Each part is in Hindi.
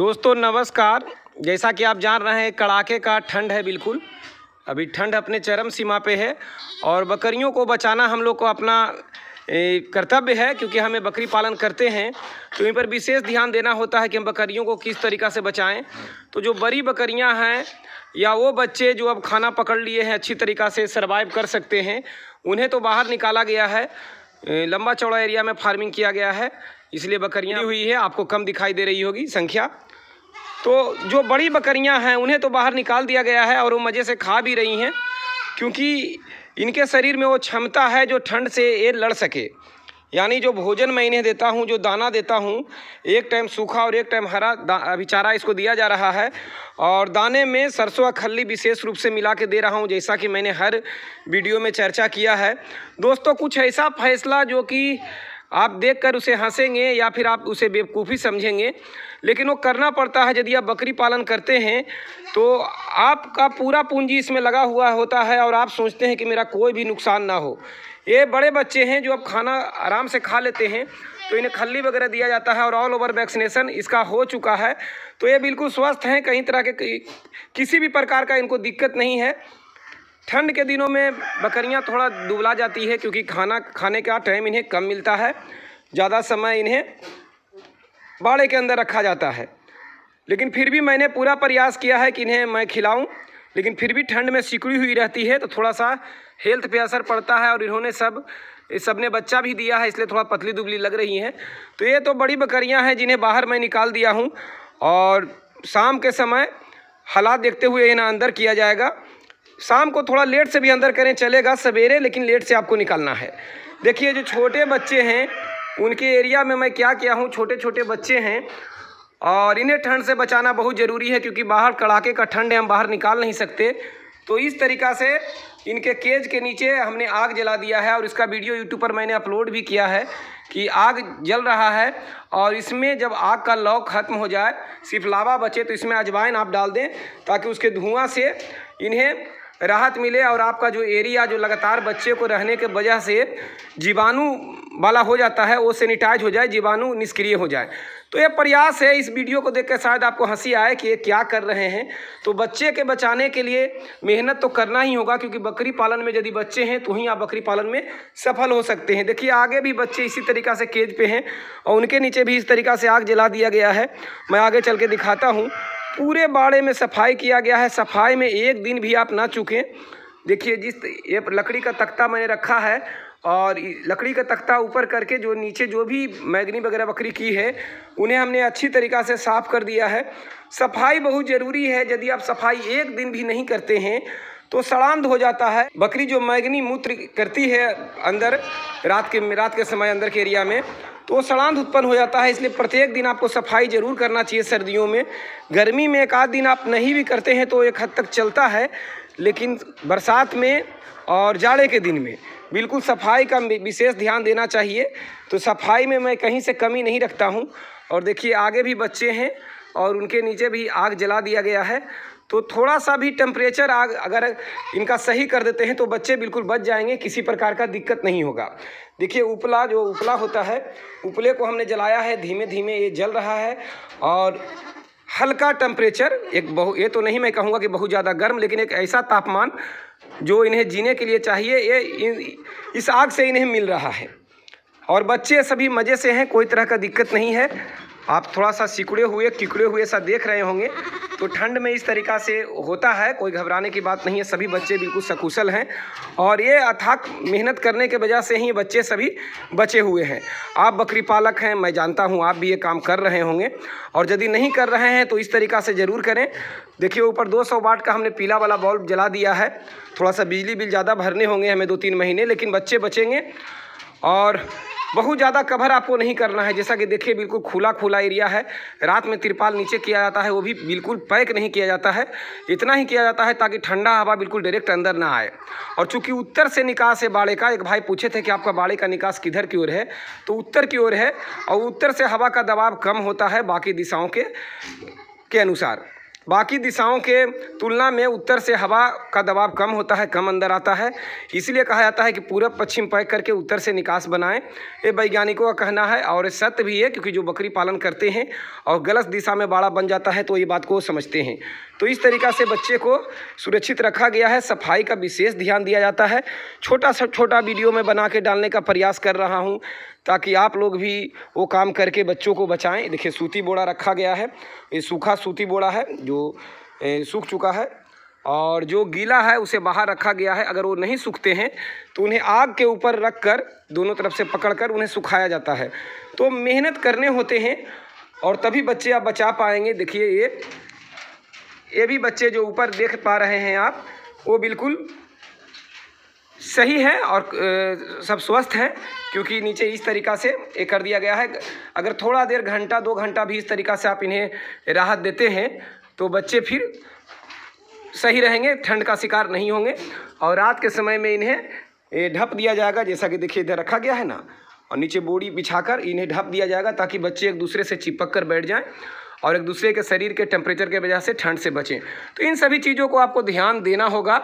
दोस्तों नमस्कार। जैसा कि आप जान रहे हैं कड़ाके का ठंड है, बिल्कुल अभी ठंड अपने चरम सीमा पे है और बकरियों को बचाना हम लोग को अपना कर्तव्य है, क्योंकि हमें बकरी पालन करते हैं तो इन पर विशेष ध्यान देना होता है कि हम बकरियों को किस तरीक़ा से बचाएं। तो जो बड़ी बकरियां हैं या वो बच्चे जो अब खाना पकड़ लिए हैं, अच्छी तरीक़ा से सर्वाइव कर सकते हैं, उन्हें तो बाहर निकाला गया है। लंबा चौड़ा एरिया में फार्मिंग किया गया है, इसलिए बकरियां हुई है, आपको कम दिखाई दे रही होगी संख्या। तो जो बड़ी बकरियां हैं उन्हें तो बाहर निकाल दिया गया है और वो मज़े से खा भी रही हैं, क्योंकि इनके शरीर में वो क्षमता है जो ठंड से ये लड़ सके। यानी जो भोजन मैं इन्हें देता हूँ, जो दाना देता हूँ, एक टाइम सूखा और एक टाइम हरा अभी चारा इसको दिया जा रहा है और दाने में सरसों का खल्ली विशेष रूप से मिला के दे रहा हूँ, जैसा कि मैंने हर वीडियो में चर्चा किया है। दोस्तों कुछ ऐसा फैसला जो कि आप देखकर उसे हंसेंगे या फिर आप उसे बेवकूफ़ी समझेंगे, लेकिन वो करना पड़ता है। यदि आप बकरी पालन करते हैं तो आपका पूरा पूंजी इसमें लगा हुआ होता है और आप सोचते हैं कि मेरा कोई भी नुकसान ना हो। ये बड़े बच्चे हैं जो अब खाना आराम से खा लेते हैं, तो इन्हें खल्ली वगैरह दिया जाता है और ऑल ओवर वैक्सीनेशन इसका हो चुका है, तो ये बिल्कुल स्वस्थ हैं, कहीं तरह के किसी भी प्रकार का इनको दिक्कत नहीं है। ठंड के दिनों में बकरियां थोड़ा दुबला जाती है, क्योंकि खाना खाने का टाइम इन्हें कम मिलता है, ज़्यादा समय इन्हें बाड़े के अंदर रखा जाता है। लेकिन फिर भी मैंने पूरा प्रयास किया है कि इन्हें मैं खिलाऊं, लेकिन फिर भी ठंड में सिकुड़ी हुई रहती है तो थोड़ा सा हेल्थ पे असर पड़ता है। और इन्होंने सबने बच्चा भी दिया है, इसलिए थोड़ा पतली दुबली लग रही हैं। तो ये तो बड़ी बकरियां हैं जिन्हें बाहर मैं निकाल दिया हूं और शाम के समय हालात देखते हुए इन्हें अंदर किया जाएगा। शाम को थोड़ा लेट से भी अंदर करें चलेगा, सवेरे लेकिन लेट से आपको निकालना है। देखिए जो छोटे बच्चे हैं उनके एरिया में मैं क्या किया हूँ, छोटे छोटे बच्चे हैं और इन्हें ठंड से बचाना बहुत ज़रूरी है, क्योंकि बाहर कड़ाके का ठंड है, हम बाहर निकाल नहीं सकते। तो इस तरीक़ा से इनके केज के नीचे हमने आग जला दिया है और इसका वीडियो यूट्यूब पर मैंने अपलोड भी किया है कि आग जल रहा है और इसमें जब आग का लौ ख़त्म हो जाए, सिर्फ लावा बचे, तो इसमें अजवाइन आप डाल दें ताकि उसके धुआं से इन्हें राहत मिले और आपका जो एरिया जो लगातार बच्चे को रहने के वजह से जीवाणु वाला हो जाता है वो सैनिटाइज हो जाए, जीवाणु निष्क्रिय हो जाए। तो ये प्रयास है। इस वीडियो को देखकर शायद आपको हंसी आए कि ये क्या कर रहे हैं। तो बच्चे के बचाने के लिए मेहनत तो करना ही होगा, क्योंकि बकरी पालन में यदि बच्चे हैं तो ही आप बकरी पालन में सफल हो सकते हैं। देखिए आगे भी बच्चे इसी तरीक़ा से केज पे हैं और उनके नीचे भी इस तरीक़ा से आग जला दिया गया है। मैं आगे चल के दिखाता हूँ। पूरे बाड़े में सफाई किया गया है, सफाई में एक दिन भी आप ना चूकें। देखिए ये लकड़ी का तख्ता मैंने रखा है और लकड़ी का तख्ता ऊपर करके जो नीचे जो भी मैगनी वगैरह बकरी की है उन्हें हमने अच्छी तरीक़ा से साफ़ कर दिया है। सफाई बहुत ज़रूरी है, यदि आप सफाई एक दिन भी नहीं करते हैं तो सड़ांध हो जाता है। बकरी जो मैगनी मूत्र करती है अंदर रात के समय अंदर के एरिया में, तो सड़ांध उत्पन्न हो जाता है। इसलिए प्रत्येक दिन आपको सफाई ज़रूर करना चाहिए। सर्दियों में, गर्मी में एक आध दिन आप नहीं भी करते हैं तो एक हद तक चलता है, लेकिन बरसात में और जाड़े के दिन में बिल्कुल सफाई का विशेष ध्यान देना चाहिए। तो सफाई में मैं कहीं से कमी नहीं रखता हूँ। और देखिए आगे भी बच्चे हैं और उनके नीचे भी आग जला दिया गया है। तो थोड़ा सा भी टेम्परेचर आग अगर इनका सही कर देते हैं तो बच्चे बिल्कुल बच जाएंगे, किसी प्रकार का दिक्कत नहीं होगा। देखिए जो उपला होता है, उपले को हमने जलाया है, धीमे धीमे ये जल रहा है और हल्का टेम्परेचर, ये तो नहीं मैं कहूँगा कि बहुत ज़्यादा गर्म, लेकिन एक ऐसा तापमान जो इन्हें जीने के लिए चाहिए, ये इस आग से इन्हें मिल रहा है। और बच्चे सभी मज़े से हैं, कोई तरह का दिक्कत नहीं है। आप थोड़ा सा सिकुड़े हुए किकड़े हुए सा देख रहे होंगे, तो ठंड में इस तरीक़ा से होता है, कोई घबराने की बात नहीं है। सभी बच्चे बिल्कुल सकुशल हैं और ये अथक मेहनत करने के वजह से ही बच्चे सभी बचे हुए हैं। आप बकरी पालक हैं, मैं जानता हूँ आप भी ये काम कर रहे होंगे, और यदि नहीं कर रहे हैं तो इस तरीक़ा से ज़रूर करें। देखिए ऊपर 200 वाट का हमने पीला वाला बल्ब जला दिया है। थोड़ा सा बिजली बिल ज़्यादा भरने होंगे हमें 2-3 महीने, लेकिन बच्चे बचेंगे। और बहुत ज़्यादा कवर आपको नहीं करना है। जैसा कि देखिए बिल्कुल खुला एरिया है। रात में तिरपाल नीचे किया जाता है, वो भी बिल्कुल पैक नहीं किया जाता है। इतना ही किया जाता है ताकि ठंडा हवा बिल्कुल डायरेक्ट अंदर ना आए। और चूंकि उत्तर से निकास है बाड़े का, एक भाई पूछे थे कि आपका बाड़े का निकास किधर की ओर है, तो उत्तर की ओर है और उत्तर से हवा का दबाव कम होता है बाकी दिशाओं के अनुसार। बाकी दिशाओं के तुलना में उत्तर से हवा का दबाव कम होता है, कम अंदर आता है। इसलिए कहा जाता है कि पूरब पश्चिम पैक करके उत्तर से निकास बनाएं। ये वैज्ञानिकों का कहना है और सत्य भी है, क्योंकि जो बकरी पालन करते हैं और गलत दिशा में बाड़ा बन जाता है तो ये बात को समझते हैं। तो इस तरीक़ा से बच्चे को सुरक्षित रखा गया है। सफाई का विशेष ध्यान दिया जाता है। छोटा सा छोटा वीडियो में बना के डालने का प्रयास कर रहा हूँ ताकि आप लोग भी वो काम करके बच्चों को बचाएं। देखिए सूती बोरा रखा गया है, ये सूखा सूती बोरा है जो सूख चुका है, और जो गीला है उसे बाहर रखा गया है। अगर वो नहीं सूखते हैं तो उन्हें आग के ऊपर रख कर दोनों तरफ से पकड़कर उन्हें सुखाया जाता है। तो मेहनत करने होते हैं और तभी बच्चे आप बचा पाएंगे। देखिए ये भी बच्चे जो ऊपर देख पा रहे हैं आप, वो बिल्कुल सही है और सब स्वस्थ हैं, क्योंकि नीचे इस तरीक़ा से ये कर दिया गया है। अगर थोड़ा देर घंटा 2 घंटा भी इस तरीक़ा से आप इन्हें राहत देते हैं तो बच्चे फिर सही रहेंगे, ठंड का शिकार नहीं होंगे। और रात के समय में इन्हें ढक दिया जाएगा, जैसा कि देखिए इधर रखा गया है ना, और नीचे बोरी बिछाकर इन्हें ढक दिया जाएगा ताकि बच्चे एक दूसरे से चिपक कर बैठ जाएं और एक दूसरे के शरीर के टेम्परेचर के वजह से ठंड से बचें। तो इन सभी चीज़ों को आपको ध्यान देना होगा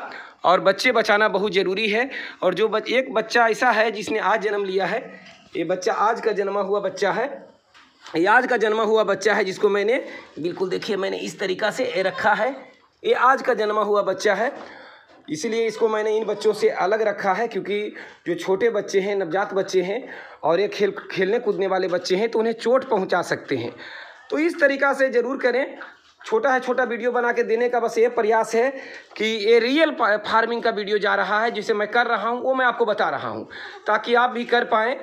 और बच्चे बचाना बहुत ज़रूरी है। और जो एक बच्चा ऐसा है जिसने आज जन्म लिया है, ये बच्चा आज का जन्मा हुआ बच्चा है, ये आज का जन्मा हुआ बच्चा है जिसको मैंने बिल्कुल देखिए मैंने इस तरीक़ा से रखा है। ये आज का जन्मा हुआ बच्चा है, इसलिए इसको मैंने इन बच्चों से अलग रखा है, क्योंकि जो छोटे बच्चे हैं, नवजात बच्चे हैं और ये खेलने कूदने वाले बच्चे हैं तो उन्हें चोट पहुंचा सकते हैं। तो इस तरीक़ा से ज़रूर करें। छोटा है छोटा वीडियो बना के देने का बस ये प्रयास है कि ये रियल फार्मिंग का वीडियो जा रहा है, जिसे मैं कर रहा हूँ वो मैं आपको बता रहा हूँ ताकि आप भी कर पाएँ।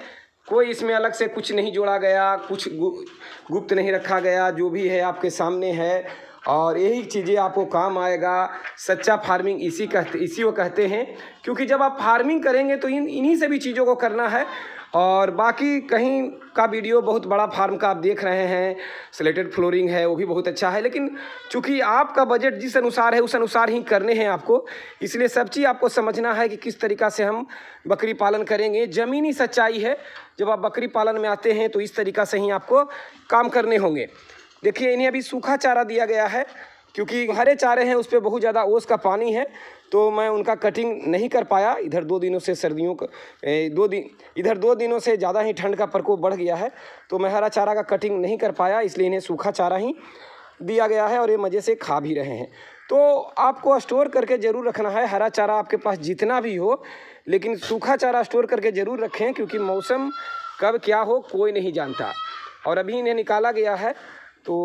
कोई इसमें अलग से कुछ नहीं जोड़ा गया, कुछ गुप्त नहीं रखा गया, जो भी है आपके सामने है और यही चीज़ें आपको काम आएगा। सच्चा फार्मिंग इसी को कहते हैं, क्योंकि जब आप फार्मिंग करेंगे तो इन्हीं सभी चीज़ों को करना है। और बाकी कहीं का वीडियो बहुत बड़ा फार्म का आप देख रहे हैं, स्लेटेड फ्लोरिंग है, वो भी बहुत अच्छा है, लेकिन चूंकि आपका बजट जिस अनुसार है उस अनुसार ही करने हैं आपको। इसलिए सब चीज़ आपको समझना है कि किस तरीक़ा से हम बकरी पालन करेंगे। ज़मीनी सच्चाई है, जब आप बकरी पालन में आते हैं तो इस तरीक़ा से ही आपको काम करने होंगे। देखिए इन्हें अभी सूखा चारा दिया गया है, क्योंकि हरे चारे हैं उस पर बहुत ज़्यादा ओस का पानी है, तो मैं उनका कटिंग नहीं कर पाया। इधर 2 दिनों से सर्दियों का इधर 2 दिनों से ज़्यादा ही ठंड का प्रकोप बढ़ गया है, तो मैं हरा चारा का कटिंग नहीं कर पाया, इसलिए इन्हें सूखा चारा ही दिया गया है और ये मज़े से खा भी रहे हैं। तो आपको स्टोर करके ज़रूर रखना है। हरा चारा आपके पास जितना भी हो, लेकिन सूखा चारा स्टोर करके ज़रूर रखें, क्योंकि मौसम कब क्या हो कोई नहीं जानता। और अभी इन्हें निकाला गया है तो